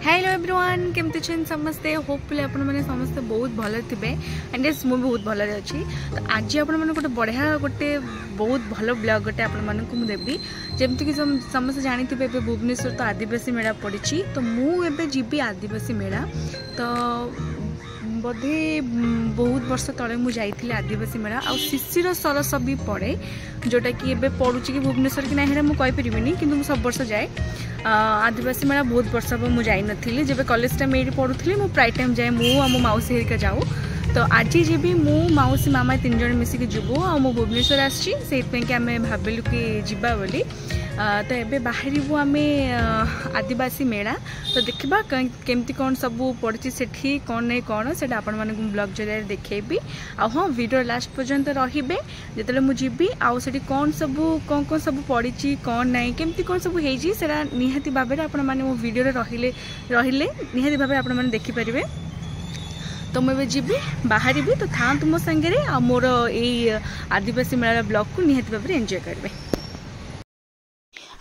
Hello everyone केमती छन समस्ते होपफुली आपण माने समस्ते बहुत भल थिबे एंड यस मु बहुत भल रे अछि। तो आज आपण माने गोटे बढ़िया गोटे बहुत भल ब्लॉग गोटे आपण माने को मु देबी जेमति कि समस्त जानि थिबे बे भुवनेश्वर तो आदिवासी मेला पड़िछि। तो मु एबे जीबी आदिवासी मेला तो बोधे बहुत वर्ष तले मु जाइथिले आदिवासी मेला आ शिशिर सरस भी पड़े जोटा कि एबे पड़ुछि कि भुवनेश्वर कि नाही मु कहि परिबिनी किंतु मु सब वर्ष जाए। आदिवासी मेला बहुत वर्ष हम मुझे जाई नथिली जब कॉलेज टाइम ये पढ़ुली मु प्राय टाइम जाए मु आ मो मौसी हेरिका जाऊ। तो आज जी मु मौसी मामा 3 जन मिसिक जीवु आ मु भुवनेश्वर आसी से आम भाविलु कि जीवा बोली। तो ये बाहर आम आदिवासी मेला तो देखा केमती कौन सब पड़ी से कौन नहीं कौन से आपण मानक ब्लॉग जरिए देखेबी। आ हाँ वीडियो लास्ट पर्यंत रहिबे जिते मुझे आउ से कौन सब पड़ी कौन नहीं केमती कौन सब होती से निहाती भाव में आपण मैंने मो वीडियो रहिले निहाती भाव आपण मैंने देखिपारे। तो मुझे जीवी बाहर भी तो था तुम सागे आ मोर ये आदिवासी मेला ब्लॉग को निहाती भाव में एंजॉय करेंगे।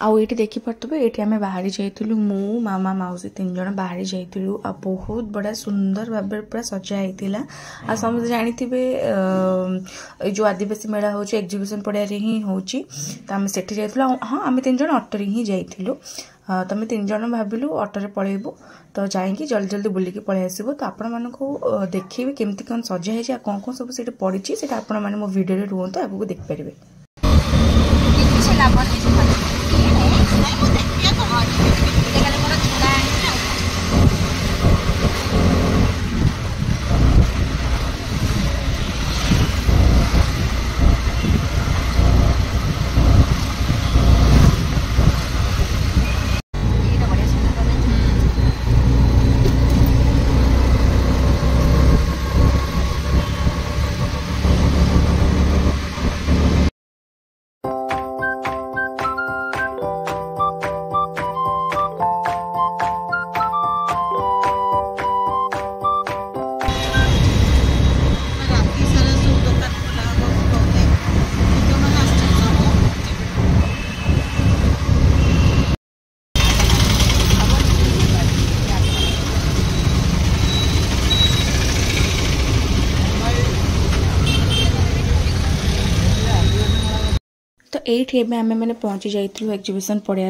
आउ ये देखिपे ये आम बाहरी जाइलु मु मामा मौसी 3 जन बाहरी जाइलु आ बहुत बड़ा सुंदर भाव पूरा सजा होता। आ समझ जानी जो आदिवासी मेला हो एग्जीबिशन पड़िया ही होची तो आम से जाइलु। हाँ आम 3 जन ऑटो ही जाइलु। तो आम 3 जन भाविलु ऑटो पलैबू तो जाइए जल्दी जल्दी बुलिकी पलि आसबू। तो आपण मानक देखिए केमती कौन सजा है कौन कौन सब से पड़ी से आपण मैंने मो वीडियो रुहतु आगे देखिपारे। तो ये मैंने पहुँची जाइलु एग्जीबिशन पड़िया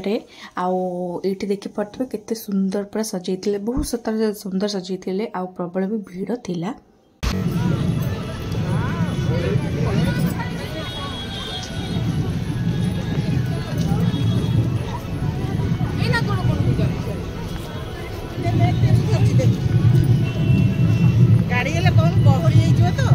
आउ ये देखिपे केते सुंदर पूरा सजाइले बहुत सतर सुंदर सजाइले आ प्रबल भी भीड़ थिला। गाड़ी कौन गहरी तो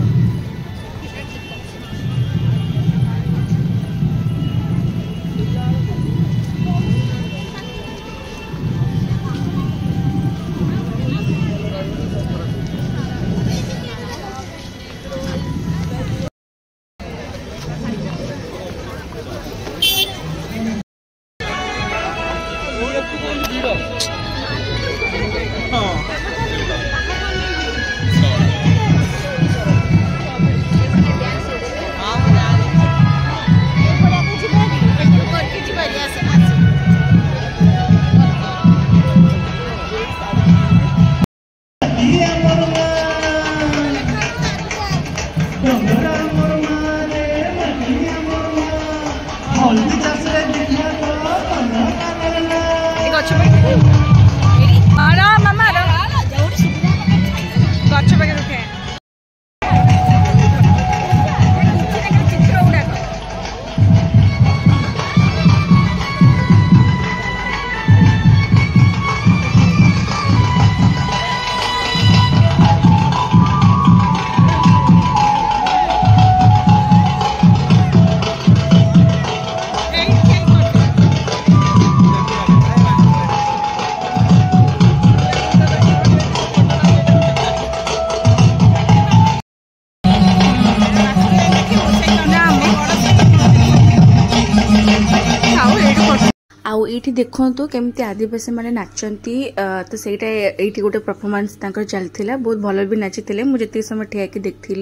आउ ये देखो केमती आदिवासी माने नाचंती तो सेटा ये गोटे परफॉर्मेंस चलता बहुत भल भी नाची मुझे जी समय ठिया कि देखी।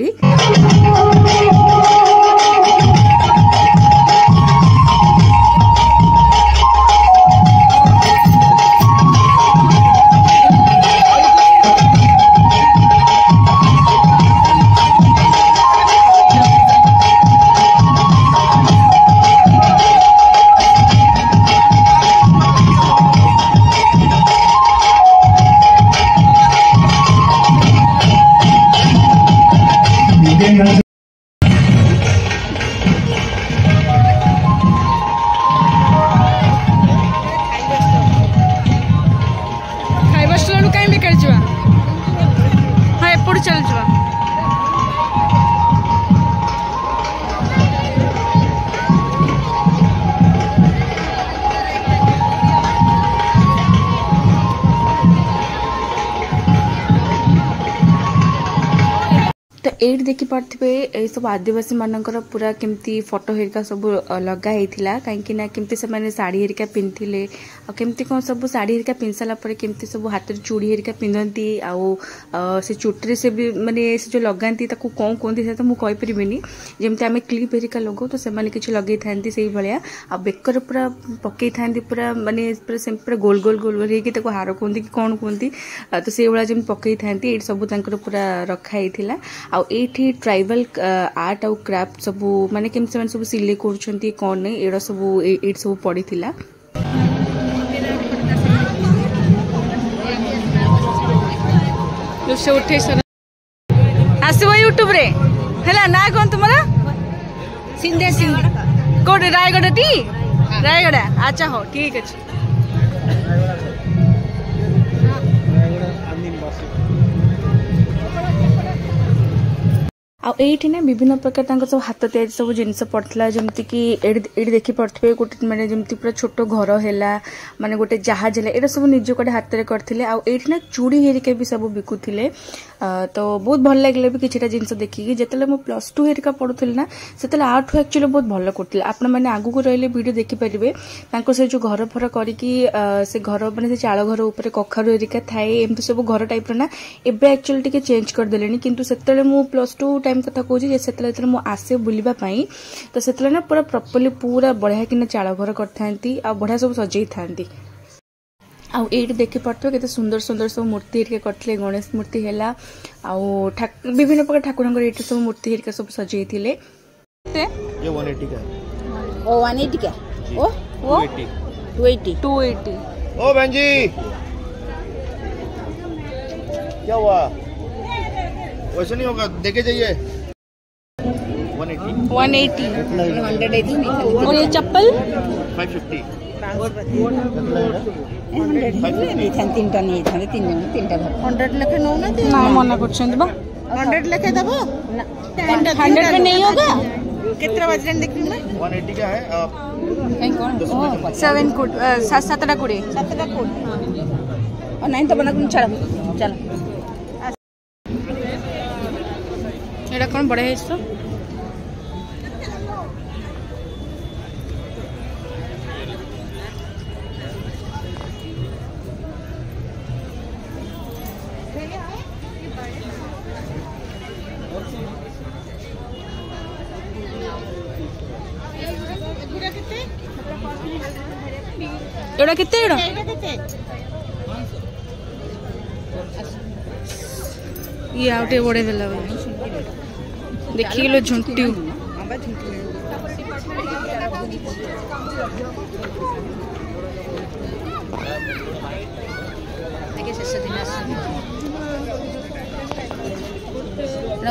एट देखी पार्थिबे ए सब आदिवासी मानकर पूरा केमती फोटो हेरिका सब लगा होता कहीं केमती से माने साड़ी हेरिका पिंधिले केमती कौन सब साड़ी हेरिका पिंध सारा पर केमती सब हाथ में चूड़ी हेरिका पिंधती आउ से चुट्री से भी माने से जो लगाती कौन कहते से तो मुझे कहीपरिनी जमी आम क्लिप हेरिका लगो तो से किसी लगे था भाया आ बेकर पूरा पकई था पूरा माने पूरा गोल गोल गोल गोल हो हार कहते कि कौन कहती तो से भाया जमी पकई था ये सब पूरा रखाई ये ट्राइबल आर्ट आउ क्राफ्ट सब माने केमती सब सिले कर कौन नहीं एड़ा सब ये सब पड़ी आसब यूट्यूब रे है ना कौन तुम सिंधे सिंधे कौट रायगढ़ टी रायगढ़ अच्छा हो ठीक अच्छे आईटी ना विभिन्न प्रकार सब हाथ तैयारी सब जिनस पड़ता जमती कि ये देखी पड़े गोटे मैंने जमती पूरा छोट घर है माने गोटे जहाज है ये सब निज कड़े हाथ में करते आईटी ना चूड़ी हेरिका भी सब बिकुले तो बहुत भल लगे भी किसी जिन देखिकी जिते मुझे +2 हेरिका पढ़ुली ना से आठू एक्चुअली बहुत भल करते आपण मैंने आगू रही वीडियो देखिपारे से जो घर फर करके से घर मैंने चाल घर उपर कखारू हेरिका थाए एमती सब घर टाइप ना एबे एक्चुअली टे चेंज करदेले किंतु से +2 टाइम कथा कहूँ से मुझे आसे बुलवाई तो से ना पूरा प्रॉपर्ली पूरा बढ़िया कि चाल घर करती आ बढ़िया सब सजई था आउ ये देखी पार्थे केते सुंदर सुंदर सब मूर्ति हेरिका करते गणेश मूर्ति है विभिन्न प्रकार ठाकुर ये सब मूर्ति हेरिका सब सजई थे ये 180 का ओ 180 का ओ 280 ओ बहन जी क्या हुआ वैसे नहीं होगा देखे जाइए 180 और ये चप्पल 550 100 लेखे नौ ना ना मना करछन बा 100 लेखे दबो 100 में नहीं होगा कितना बजरन देखी ना 180 का है कहीं कौन 7 कोट 7 कोड़े और नहीं तो बना कुछ चलो एटा कौन बड़ा है तो एड़ा कितने एड़ा ये आउटे बड़े देला देखिए लो झुंटी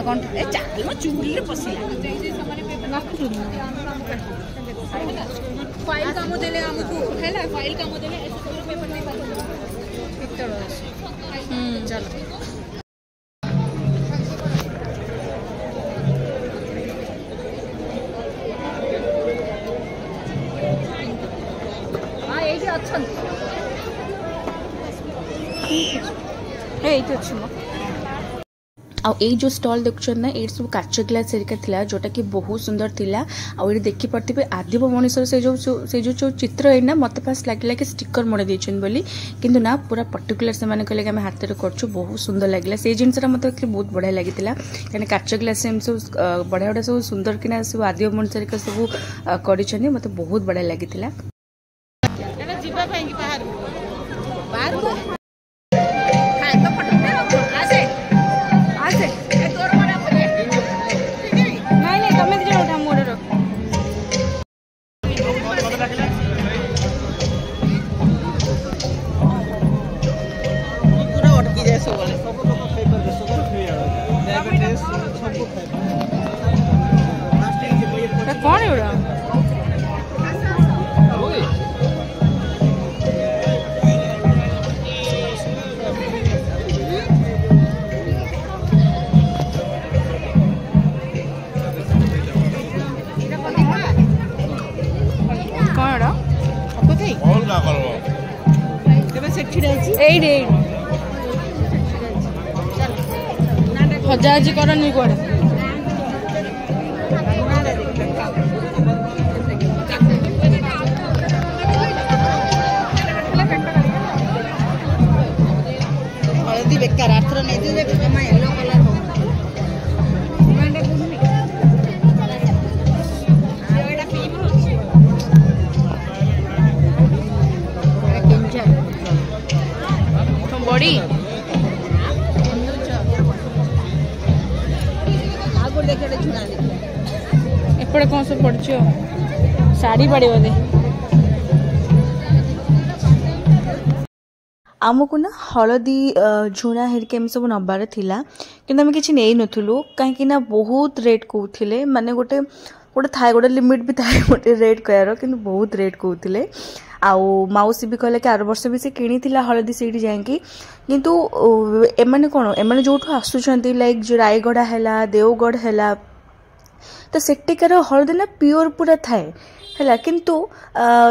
कौन चाल चूड़ी फाइल काम देले हमको हैला फाइल काम देले ऐसे पेपर नहीं पित्तल चलो हां एठी अछन एठी अछि म आउ ये जो स्टॉल देखुन ना ये सब काच ग्लास हेरिका थिला जोटा कि बहुत सुंदर थिला आउ ये देखि पार्थिबे आदिव मनुष्य से जो चित्र है ना मत पास लागला कि स्टिकर मडे देछन बोली किंतु ना पूरा पर्टिकुलर से माने कहले कि हम हाथ रे करछु बहुत सुंदर लागला से जिनसरा मत बहुत बढ़िया लागितिला काने काच ग्लास से हम सब बढ़िया बढ़िया सब सुंदर किना सब आदिव मनुष्य का सब करिछनी मते बहुत बढ़िया लागितिला एना जीवा भाई की बाहर को कौन है उड़ा हजाजी करनी कौन हल्दी बेकार आर्थर नहीं दे जमा येलो कलर हो बड़ी आगो देखे छुड़ा दे एपटे कौन सब पड़छ साड़ी पड़े बोधे आमको ना हलदी झुणा हेरिका एम सब नबार थिला किंतु आम किसी नहीं नथुलु कहीं बहुत रेट कहते माने गोटे गोटे थाए गोटे लिमिट भी थाए गोटे रेट कयार किंतु बहुत रेट कहते आउ माउसी भी कहले कि आर वर्ष भी से किनी थिला हलदी सीटी जाएंगी किंतु एमाने कोन एमाने जोठो आसुचंती लाइक जो रायगढ़ हैला देवगढ़ हैला तो सेटिकार हलदी ना प्योर पूरा थाए है किंतु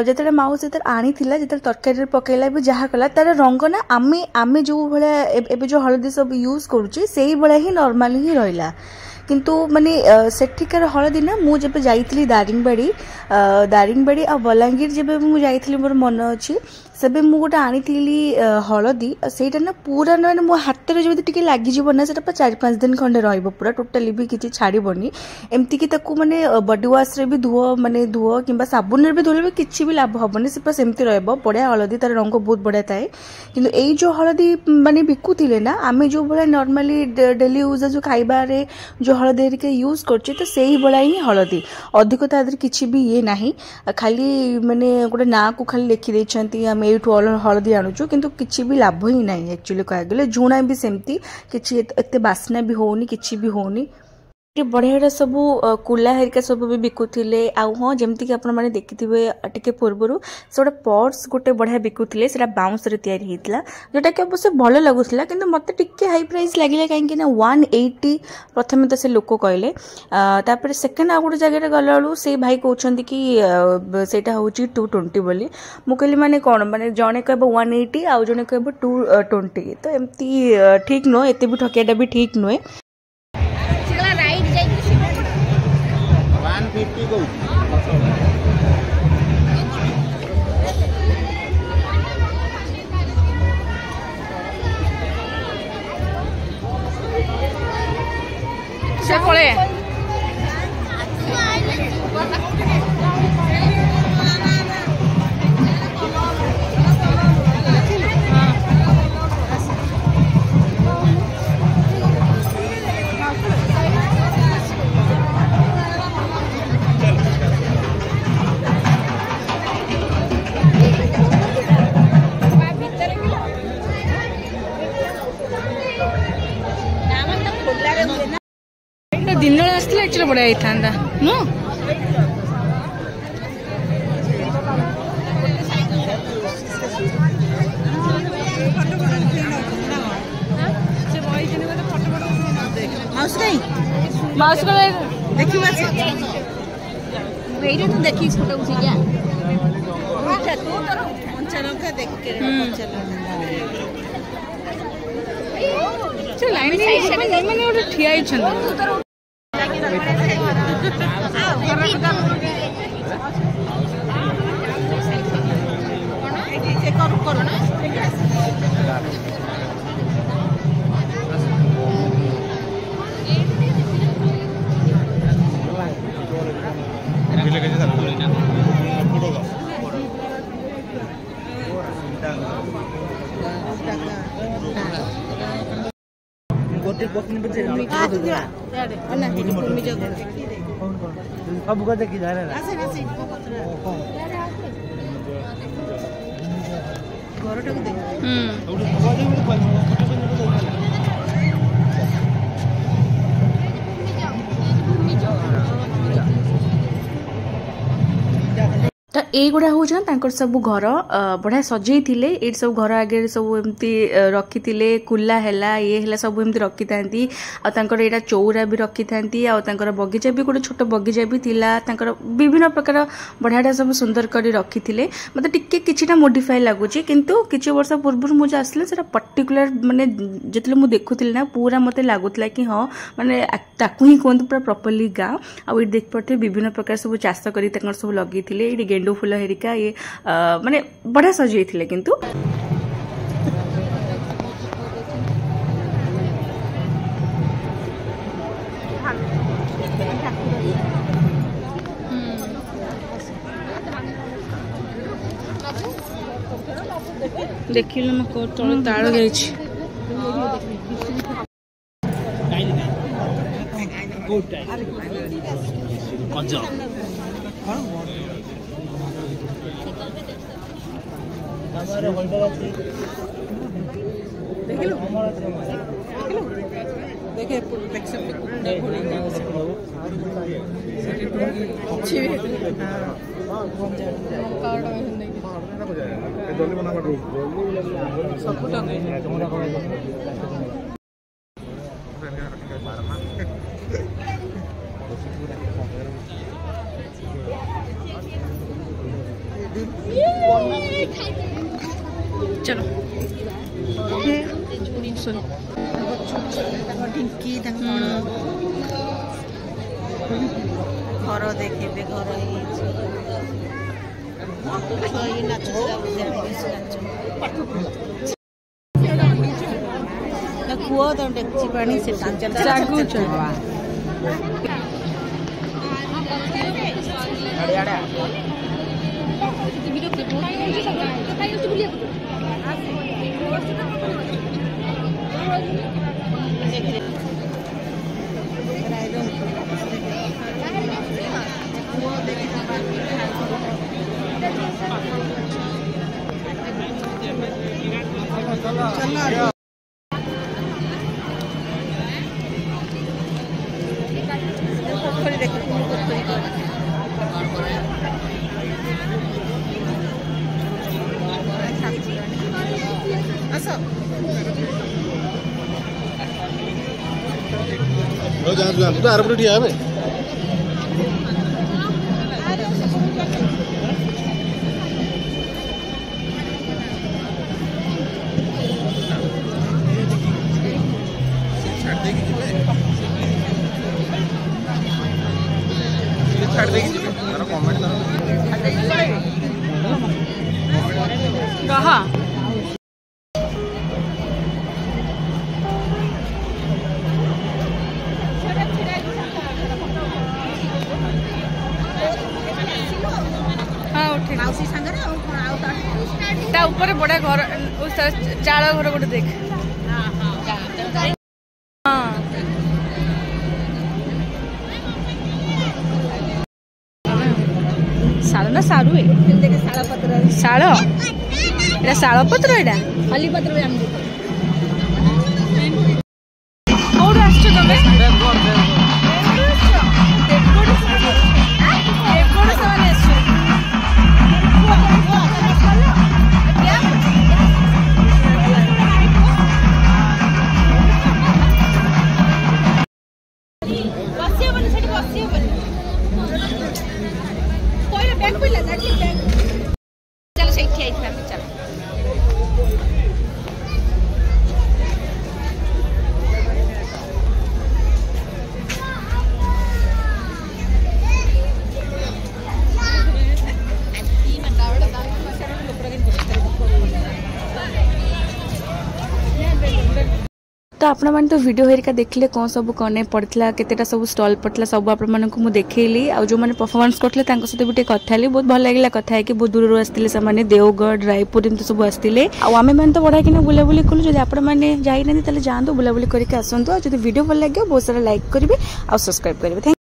जिते माउसी आनी जिते तरकारी पकईला भी जहाँ कला तार रंग ना आमे आमे जो भाया एबे जो हलदी सब यूज करुचे से ही भाया ही नॉर्मल ही रहिला किंतु माने सेठिकार हलदी ना मु जब जाइथिली दारिंगबाड़ी आ बलांगीर जब मु जाइथिली मोर मन अछि सेबे मु गोटे आनीथिली हलदी सेटा ना पूरा ना मो हाथ रे जब टिके लागि जीव ना सेटा 4-5 दिन खंडे रहइबो पूरा टोटली भी किछि छाड़ीबोनी एमती कि ताकू माने बॉडी वॉश रे भी धुओ माने धुओ किंबा साबुन रे भी धोले भी किछि भी लाभ हबनी से बस एमती रहइबो बढ़िया हलदी तार रंग बहुत बढ़िया थाए किंतु एई जो हलदी माने बिकुथिले ना आमे जो बड़ा नॉर्मली डेली यूज जो खाइबा रे जो हलदी रे यूज करछि तो सेही बड़ा ही हलदी अधिक तादर किछि भी ये नाही खाली माने गोटे ना को खाली लिखि दैछंती आमे एठू हलदी आणुचु किंतु किछि भी लाभ ही नाही एक्चुअली कह गले झुणा भी सेमती किछि एते बासना भी होनी किछि भी होनी बढ़िया सब कुला हेरिका सब भी बिकुले हाँ जमती कि आपण देखिथे टे पूर्वर से गोटे पर्स गोटे बढ़िया बिकुले से बाउंस तैयारी होता जोटा कि अवश्य भल लगुला कि मत टे हाई प्राइस लगे कहीं 180 प्रथम तो से लोक कहले सेकेंड आ गोटे जगह गला से भाई कहते कि सेटा हूँ 220 बोली मुझे माने कौन माने जड़े कह 180 आउ जड़े कह 220 तो एमती ठीक नुहे एत भी ठकियाटा भी ठीक नुहे 150 को से पड़े दिन आसला एक्चुअली बढ़िया होता नु माउस को देखी तू देखी फोटो उठी जा अच्छा तू तोर चलो का देख के चल लाइन माने ओटा ठिया ही छन सब को देखी जा रहा है घरटा को देख तो यहीगुड़ा हूँ सब घर बढ़िया सजई ये सब घर आगे सब एमती रखी कुला है ये सब एमती रखी था यहाँ चौरा भी रखी था बगीचा भी गोटे छोट बगीचा भी थिला विभिन्न प्रकार बढ़िया सब सुंदर कर रखी थे मत टिके किछिटा मॉडिफाई लगुच किंतु किछि वर्ष पूर्व मुझे आसला से पर्टिकुलर माने जितले मु देखुथिल ना पूरा मते लागुतला कि हाँ माने ताकू ही कहते पूरा प्रॉपर्ली गाँव आ देख पारे विभिन्न प्रकार सब चाष कर सब लगे ये गेंडू फूल हेरिका ये माने बढ़िया सजाई किंतु देखिल मैं तले ताड़ जाइछि देखे चलो ढिंकी घर देखे घर खुआ तो डेक्ची पानी से तो आरपटे ठिया है छाड़ देगी कमेंट कहा ऊपर बड़ा घर चाल घर गोटे देख शाल ना सारू शाल एटा शाल पत्र एटा खाली पत्र कौन आस तमें चलो सही ठीक है चलो तो आपण मैंने तो वीडियो हेरिका देखले कौन सब कने पड़ता केतेटा सब स्टॉल पड़ता सब आपण को देखली आ जो मैंने परफॉर्मेंस करते सहित भी कथा बहुत भल लगे कथा है कि बहुत दूर आसते से देवगढ़ रायपुर एमती सब आसते आम मैंने तो बढ़ा कि बुलाबुली कलु जब आपने जाइना जातु बुलाबुली करके आसतु आ वीडियो भल लगे बहुत सारा लाइक करेंगे आ सब्सक्राइब करेंगे।